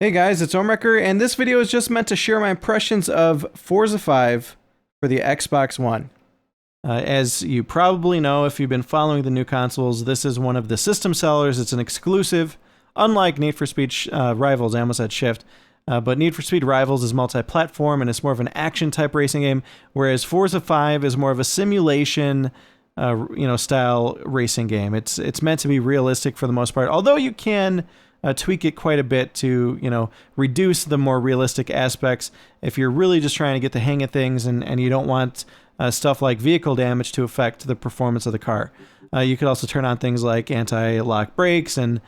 Hey guys, it's Ohm, and this video is just meant to share my impressions of Forza 5 for the Xbox One. As you probably know, if you've been following the new consoles, this is one of the system sellers. It's an exclusive, unlike Need for Speed Rivals. I almost said Shift. But Need for Speed Rivals is multi-platform, and it's more of an action-type racing game, whereas Forza 5 is more of a simulation style racing game. It's meant to be realistic for the most part, although you can tweak it quite a bit to, reduce the more realistic aspects if you're really just trying to get the hang of things and you don't want stuff like vehicle damage to affect the performance of the car. You could also turn on things like anti-lock brakes and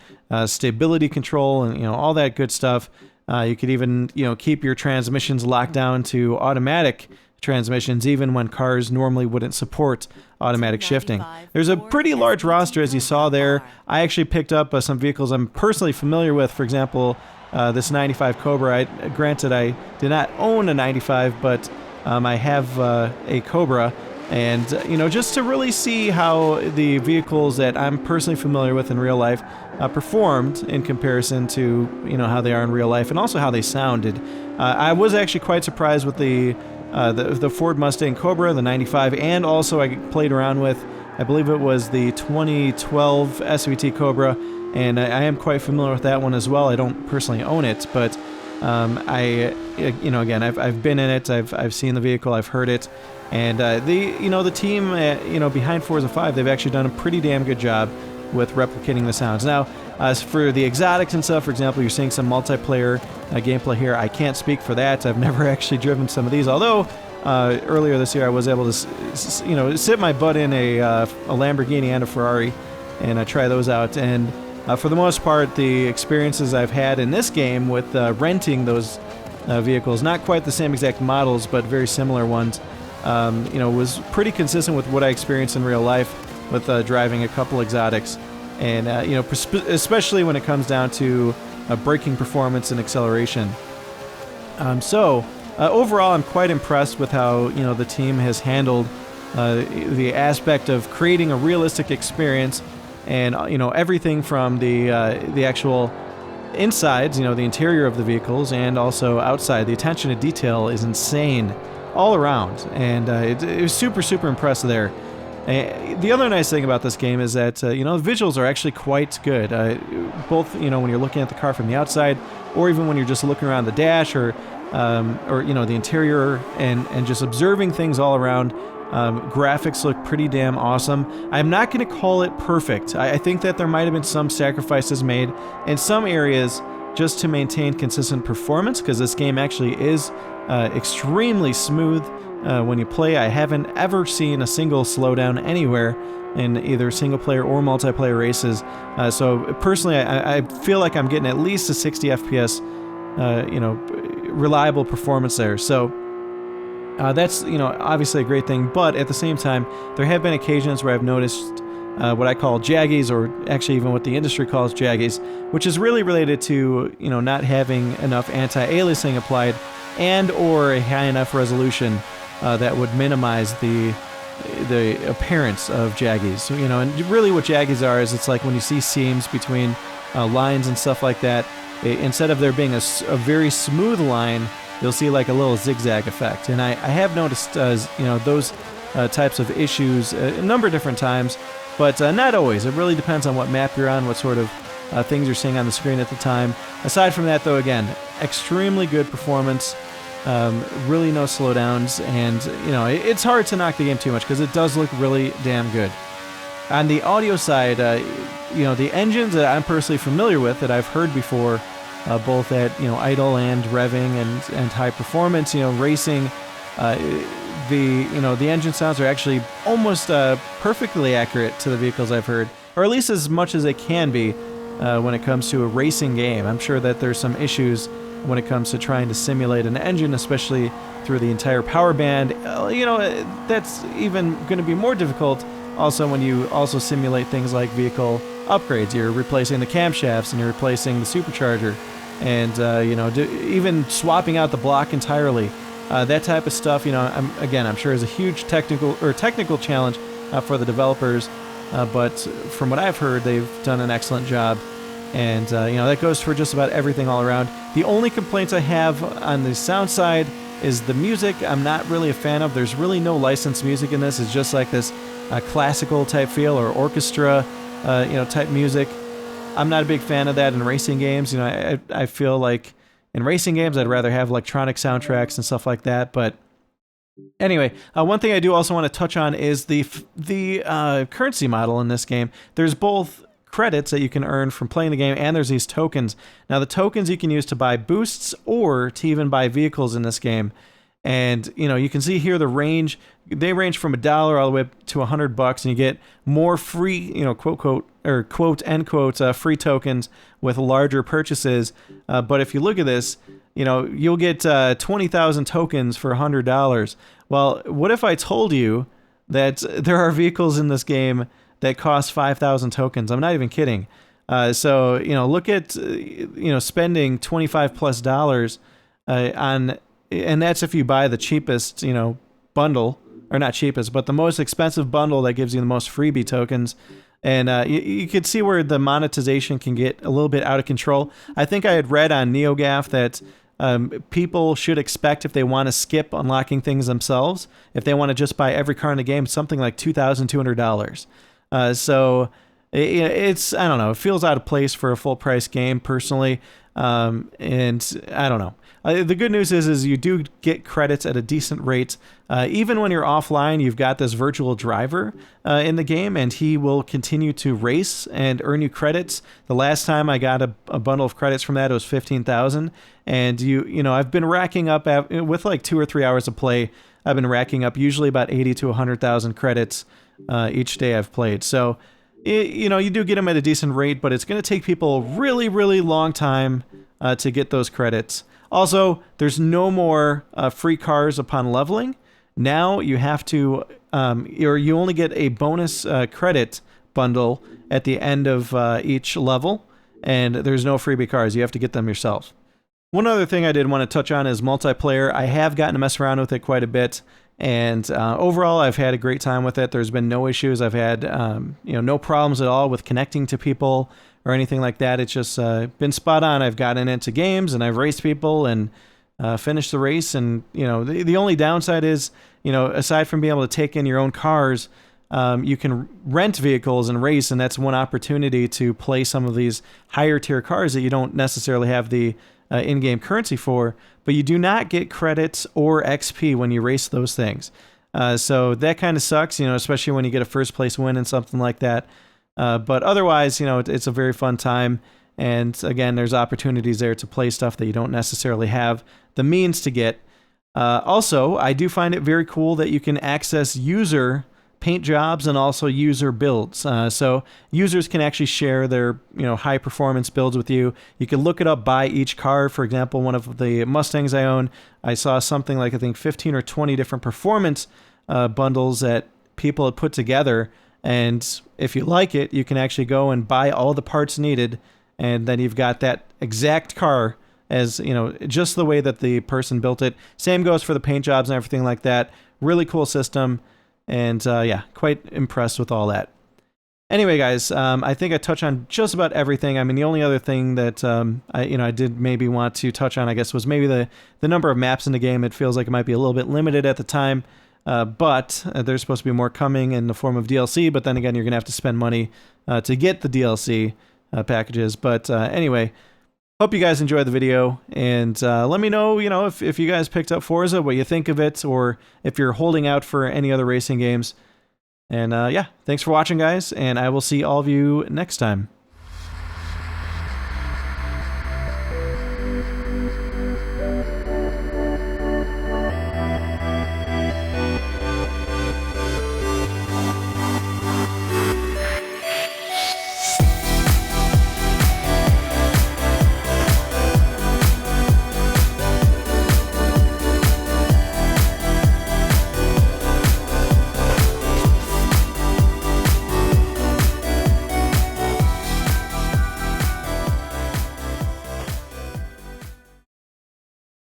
stability control and, all that good stuff. You could even, keep your transmissions locked down to automatic transmissions, even when cars normally wouldn't support automatic shifting. There's a pretty large roster, as you saw there. I actually picked up some vehicles I'm personally familiar with. For example, this 95 Cobra. Granted, I did not own a 95, but I have a Cobra. And, just to really see how the vehicles that I'm personally familiar with in real life performed in comparison to, how they are in real life and also how they sounded. I was actually quite surprised with the Ford Mustang Cobra, the 95, and also I played around with, I believe it was the 2012 SVT Cobra, and I am quite familiar with that one as well. I don't personally own it, but again, I've been in it, I've seen the vehicle, I've heard it, and the team behind Forza 5, they've actually done a pretty damn good job with replicating the sounds. Now, as for the exotics and stuff, for example, you're seeing some multiplayer gameplay here. I can't speak for that. I've never actually driven some of these, although earlier this year I was able to sit my butt in a Lamborghini and a Ferrari and try those out. And for the most part, the experiences I've had in this game with renting those vehicles, not quite the same exact models, but very similar ones, was pretty consistent with what I experienced in real life with driving a couple exotics. And, especially when it comes down to braking performance and acceleration. Overall, I'm quite impressed with how, the team has handled the aspect of creating a realistic experience and, everything from the actual insides, the interior of the vehicles, and also outside. The attention to detail is insane all around, and it was super, super impressive there. The other nice thing about this game is that, the visuals are actually quite good. Both, when you're looking at the car from the outside, or even when you're just looking around the dash or the interior and just observing things all around. Graphics look pretty damn awesome. I'm not going to call it perfect. I think that there might have been some sacrifices made in some areas just to maintain consistent performance, because this game actually is extremely smooth. When you play, I haven't ever seen a single slowdown anywhere in either single-player or multiplayer races. So personally, I feel like I'm getting at least a 60 FPS, reliable performance there. So that's, obviously a great thing. But at the same time, there have been occasions where I've noticed what I call jaggies, or actually even what the industry calls jaggies, which is really related to, not having enough anti-aliasing applied and or a high enough resolution that would minimize the appearance of jaggies. And really what jaggies are is it's like when you see seams between lines and stuff like that, instead of there being a very smooth line, you'll see like a little zigzag effect. And I have noticed, those types of issues a number of different times, but not always. It really depends on what map you're on, what sort of things you're seeing on the screen at the time. Aside from that, though, again, extremely good performance. Really no slowdowns, and it's hard to knock the game too much because it does look really damn good. On the audio side, the engines that I'm personally familiar with, that I've heard before, both at idle and revving and high performance, racing, the engine sounds are actually almost perfectly accurate to the vehicles I've heard, or at least as much as they can be when it comes to a racing game. I'm sure that there's some issues when it comes to trying to simulate an engine, especially through the entire power band. That's even going to be more difficult also when you also simulate things like vehicle upgrades. You're replacing the camshafts and you're replacing the supercharger and, even swapping out the block entirely. That type of stuff, I'm sure is a huge technical challenge for the developers, but from what I've heard, they've done an excellent job And, that goes for just about everything all around. The only complaints I have on the sound side is the music I'm not really a fan of. There's really no licensed music in this. It's just like this classical type feel or orchestra, type music. I'm not a big fan of that in racing games. I feel like in racing games, I'd rather have electronic soundtracks and stuff like that. But anyway, one thing I do also want to touch on is the currency model in this game. There's both credits that you can earn from playing the game, and there's these tokens. Now, the tokens you can use to buy boosts or to even buy vehicles in this game. And, you can see here the range. They range from $1 all the way up to $100, and you get more free, quote end quote, free tokens with larger purchases. But if you look at this, you'll get 20,000 tokens for $100. Well, what if I told you that there are vehicles in this game that cost 5,000 tokens? I'm not even kidding. So, look at, spending $25+ on, and that's if you buy the cheapest, bundle, or not cheapest, but the most expensive bundle that gives you the most freebie tokens. And you could see where the monetization can get a little bit out of control. I think I had read on NeoGAF that people should expect, if they want to skip unlocking things themselves, if they want to just buy every car in the game, something like $2,200. So it's, I don't know, it feels out of place for a full price game personally. And I don't know. The good news is you do get credits at a decent rate. Even when you're offline, you've got this virtual driver in the game, and he will continue to race and earn you credits. The last time I got a bundle of credits from that, it was 15,000. And I've been racking up with like 2 or 3 hours of play. I've been racking up usually about 80 to 100,000 credits each day I've played. So, you do get them at a decent rate, but it's going to take people a really, really long time to get those credits. Also, there's no more free cars upon leveling. Now you have to, or you only get a bonus credit bundle at the end of each level, and there's no freebie cars. You have to get them yourself. One other thing I did want to touch on is multiplayer. I have gotten to mess around with it quite a bit, and overall I've had a great time with it. There's been no issues. I've had no problems at all with connecting to people or anything like that. It's just been spot on. I've gotten into games and I've raced people and finished the race. And the only downside is, aside from being able to take in your own cars, you can rent vehicles and race, and that's one opportunity to play some of these higher tier cars that you don't necessarily have the in-game currency for, but you do not get credits or XP when you race those things. So that kind of sucks, especially when you get a first place win and something like that. But otherwise, it's a very fun time. And again, there's opportunities there to play stuff that you don't necessarily have the means to get. Also, I do find it very cool that you can access user paint jobs and also user builds. So users can actually share their high performance builds with you. You can look it up by each car. For example, one of the Mustangs I own, I saw something like I think 15 or 20 different performance bundles that people had put together. And if you like it, you can actually go and buy all the parts needed, and then you've got that exact car as, just the way that the person built it. Same goes for the paint jobs and everything like that. Really cool system, and yeah, quite impressed with all that. Anyway, guys, I think I touched on just about everything. I mean, the only other thing that I did maybe want to touch on, I guess, was maybe the number of maps in the game. It feels like it might be a little bit limited at the time. But there's supposed to be more coming in the form of DLC, but then again, you're going to have to spend money to get the DLC packages. But anyway, hope you guys enjoyed the video, and let me know, if you guys picked up Forza, what you think of it, or if you're holding out for any other racing games. And yeah, thanks for watching, guys, and I will see all of you next time.